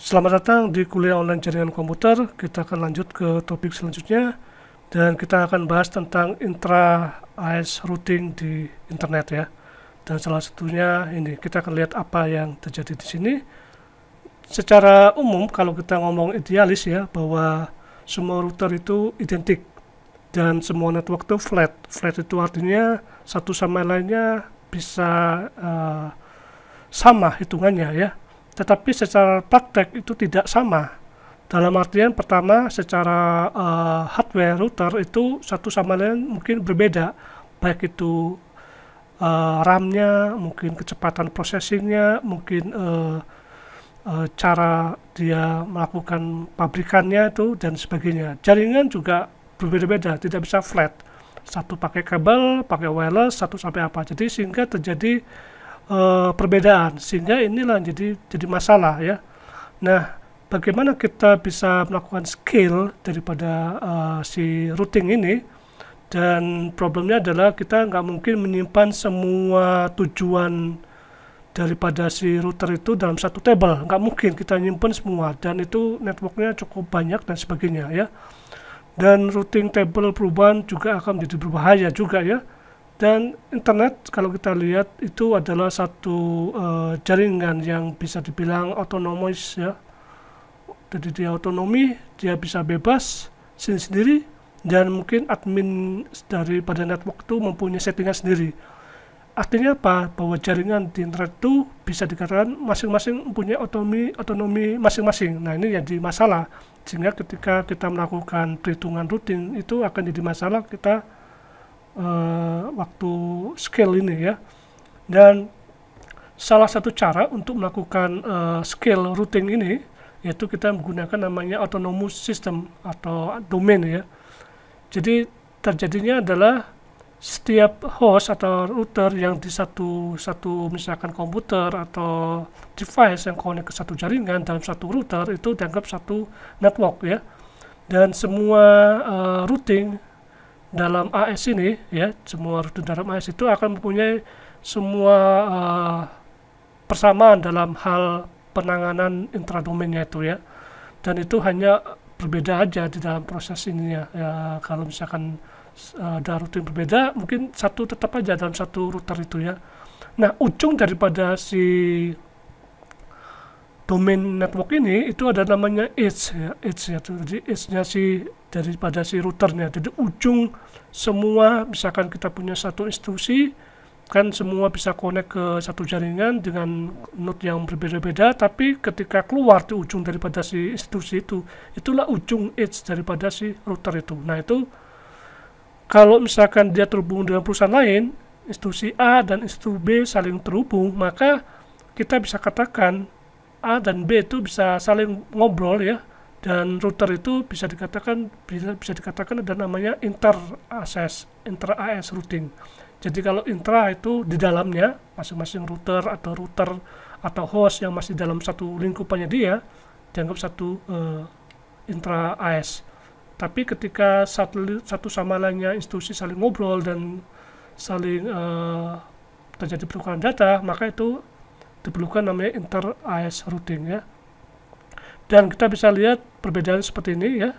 Selamat datang di kuliah online jaringan komputer. Kita akan lanjut ke topik selanjutnya dan kita akan bahas tentang intra AES routing di internet ya. Dan salah satunya ini kita akan lihat apa yang terjadi di sini. Secara umum kalau kita ngomong idealis ya bahwa semua router itu identik dan semua network itu flat. Flat itu artinya satu sama lainnya bisa sama hitungannya ya. Tetapi secara praktek itu tidak sama. Dalam artian pertama secara hardware router itu satu sama lain mungkin berbeda, baik itu RAM-nya, mungkin kecepatan processing-nya, mungkin cara dia melakukan pabrikannya itu dan sebagainya. Jaringan juga berbeda-beda, tidak bisa flat. Satu pakai kabel, pakai wireless, satu sampai apa. Jadi sehingga terjadi perbedaan, sehingga inilah jadi masalah ya. Nah, bagaimana kita bisa melakukan scale daripada si routing ini? Dan problemnya adalah kita nggak mungkin menyimpan semua tujuan daripada si router itu dalam satu table, nggak mungkin kita nyimpan semua, dan itu networknya cukup banyak dan sebagainya ya. Dan routing table perubahan juga akan menjadi berbahaya juga ya. Dan internet kalau kita lihat itu adalah satu jaringan yang bisa dibilang otonomis ya. Jadi dia otonomi, dia bisa bebas sendiri dan mungkin admin daripada network itu mempunyai settingan sendiri. Artinya apa? Bahwa jaringan di internet itu bisa dikatakan masing-masing mempunyai otonomi masing-masing. Nah ini jadi masalah, sehingga ketika kita melakukan perhitungan routing itu akan jadi masalah kita waktu scale ini ya. Dan salah satu cara untuk melakukan scale routing ini yaitu kita menggunakan namanya autonomous system atau domain ya. Jadi terjadinya adalah setiap host atau router yang di satu misalkan komputer atau device yang connect ke satu jaringan dalam satu router itu dianggap satu network ya. Dan semua routing dalam AES ini ya, semua routing dalam AES itu akan mempunyai semua persamaan dalam hal penanganan intradomainnya itu ya. Dan itu hanya berbeda aja di dalam proses ininya ya. Kalau misalkan ada routing berbeda, mungkin satu tetap aja dalam satu router itu ya. Nah, ujung daripada si domain network ini itu ada namanya edge ya, jadi edge-nya daripada si routernya. Jadi ujung semua, misalkan kita punya satu institusi kan semua bisa connect ke satu jaringan dengan node yang berbeda-beda, tapi ketika keluar di ujung daripada si institusi itu, itulah ujung edge daripada si router itu. Nah itu kalau misalkan dia terhubung dengan perusahaan lain, institusi A dan institusi B saling terhubung, maka kita bisa katakan A dan B itu bisa saling ngobrol ya, dan router itu bisa dikatakan ada namanya inter AES routing. Jadi kalau intra itu di dalamnya masing-masing router atau host yang masih dalam satu lingkupannya dia dianggap satu intra AES. Tapi ketika satu sama lainnya institusi saling ngobrol dan saling terjadi pertukaran data, maka itu diperlukan namanya inter AES routing ya. Dan kita bisa lihat perbedaan seperti ini ya.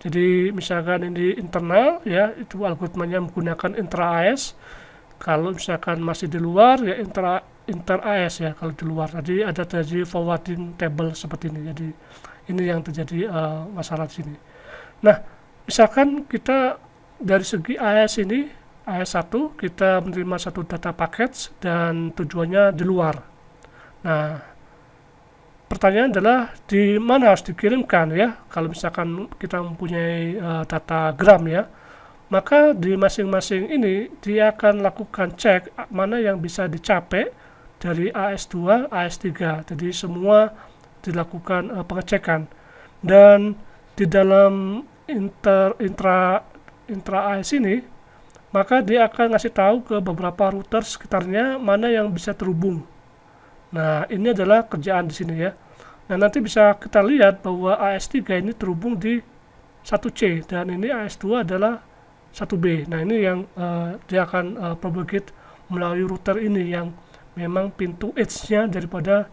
Jadi misalkan ini internal ya, itu algoritmanya menggunakan intra AES. Kalau misalkan masih di luar ya inter AES ya kalau di luar. Jadi ada terjadi forwarding table seperti ini. Jadi ini yang terjadi masalah di sini. Nah, misalkan kita dari segi AES ini AES 1 kita menerima satu data package dan tujuannya di luar. Nah, pertanyaan adalah di mana harus dikirimkan ya. Kalau misalkan kita mempunyai data gram ya, maka di masing-masing ini dia akan lakukan cek mana yang bisa dicapai dari AES2, AES3. Jadi semua dilakukan pengecekan. Dan di dalam intra AES ini, maka dia akan ngasih tahu ke beberapa router sekitarnya mana yang bisa terhubung. Nah, ini adalah kerjaan di sini ya. Nah, nanti bisa kita lihat bahwa AES3 ini terhubung di 1C dan ini AES2 adalah 1B. Nah, ini yang dia akan propagate melalui router ini yang memang pintu edge-nya daripada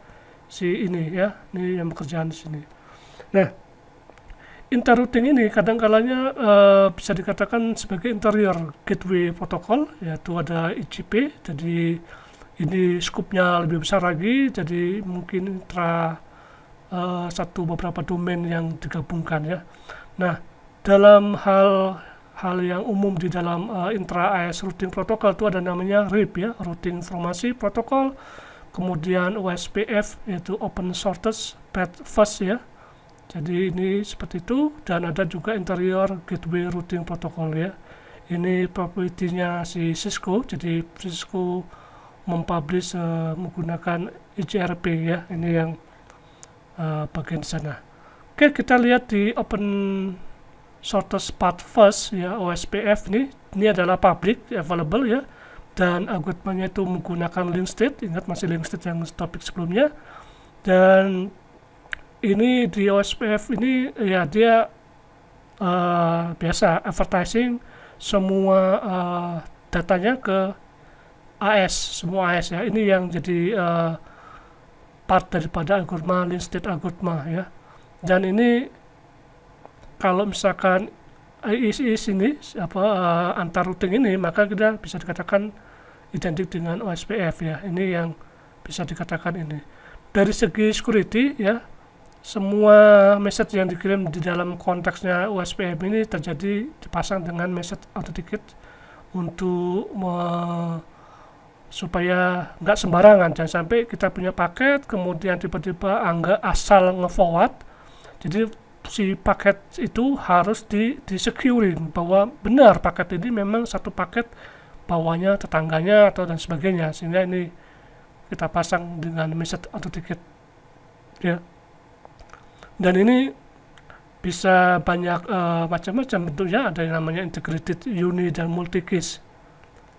si ini ya, ini yang bekerjaan di sini. Nah, interrouting ini kadang-kalanya bisa dikatakan sebagai interior gateway protokol, yaitu ada IGP. Jadi ini skupnya lebih besar lagi, jadi mungkin beberapa domain yang digabungkan ya. Nah, dalam hal yang umum di dalam intra-AES routing protocol itu ada namanya RIP ya, routing informasi protokol, kemudian OSPF yaitu open shortest path first ya. Jadi ini seperti itu, dan ada juga interior gateway routing protocol ya. Ini propertinya si Cisco, jadi Cisco mempublish menggunakan IGRP ya, ini yang bagian di sana. Oke, kita lihat di open shortest path first ya, OSPF ini adalah public available ya, dan algoritmanya itu menggunakan link state. Ingat, masih link state yang topik sebelumnya. Dan ini di OSPF ini ya, dia biasa advertising semua datanya ke AES, semua AES ya. Ini yang jadi part daripada algoritma link state algoritma ya. Dan ini kalau misalkan IIS ini antar routing ini, maka kita bisa dikatakan identik dengan OSPF ya. Ini yang bisa dikatakan ini. Dari segi security ya, semua message yang dikirim di dalam konteksnya OSPF ini dipasang dengan message authenticate untuk supaya nggak sembarangan. Jangan sampai kita punya paket kemudian tiba-tiba asal nge-forward. Jadi si paket itu harus di-securing bahwa benar paket ini memang satu paket bawahnya tetangganya atau dan sebagainya, sehingga ini kita pasang dengan message authenticate ya. Dan ini bisa banyak macam-macam bentuknya, ada yang namanya integrated uni dan multi case.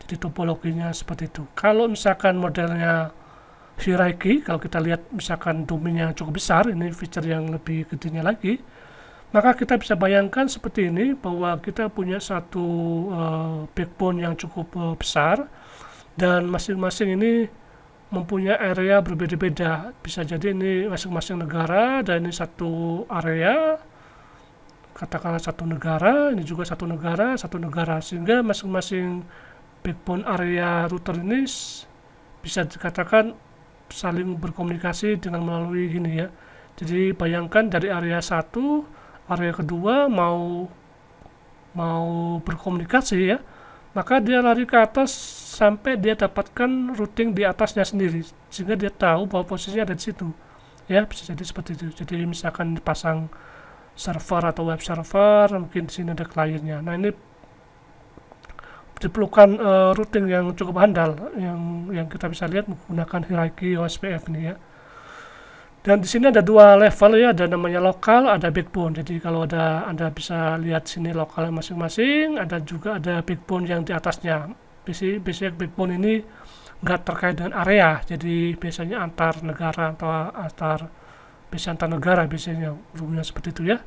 Jadi topologinya seperti itu. Kalau misalkan modelnya hierarchy, kalau kita lihat misalkan domainnya cukup besar, ini feature yang lebih gedenya lagi, maka kita bisa bayangkan seperti ini, bahwa kita punya satu backbone yang cukup besar, dan masing-masing ini mempunyai area berbeda-beda. Bisa jadi ini masing-masing negara, dan ini satu area, katakanlah satu negara, ini juga satu negara, sehingga masing-masing backbone area router ini bisa dikatakan saling berkomunikasi dengan melalui gini ya. Jadi bayangkan dari area satu, area kedua mau berkomunikasi ya, maka dia lari ke atas sampai dia dapatkan routing di atasnya sendiri, sehingga dia tahu bahwa posisinya ada di situ ya. Bisa jadi seperti itu. Jadi misalkan dipasang server atau web server, mungkin di sini ada kliennya. Nah, ini diperlukan routing yang cukup handal, yang kita bisa lihat menggunakan hierarchy OSPF ini ya. Dan di sini ada dua level ya, ada namanya lokal, ada backbone. Jadi kalau Anda bisa lihat sini lokalnya masing-masing, juga ada backbone yang di atasnya. Biasanya backbone ini nggak terkait dengan area, jadi biasanya antar negara atau antar negara biasanya umumnya seperti itu ya.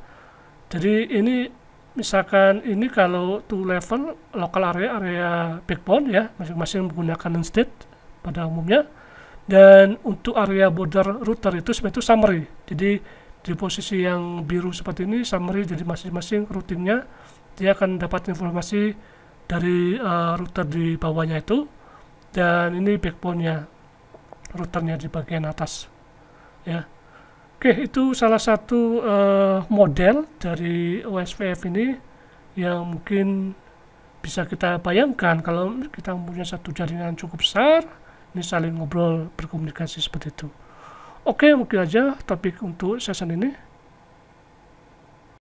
Jadi ini misalkan ini kalau to level local area backbone ya, masing-masing menggunakan link state pada umumnya. Dan untuk area border router itu sebenarnya itu summary. Jadi di posisi yang biru seperti ini summary, jadi masing-masing routingnya dia akan dapat informasi dari router di bawahnya itu, dan ini backbone-nya, routernya di bagian atas ya. Oke, itu salah satu model dari OSPF ini yang mungkin bisa kita bayangkan kalau kita mempunyai satu jaringan cukup besar, ini saling ngobrol, berkomunikasi seperti itu. Oke, mungkin aja topik untuk session ini.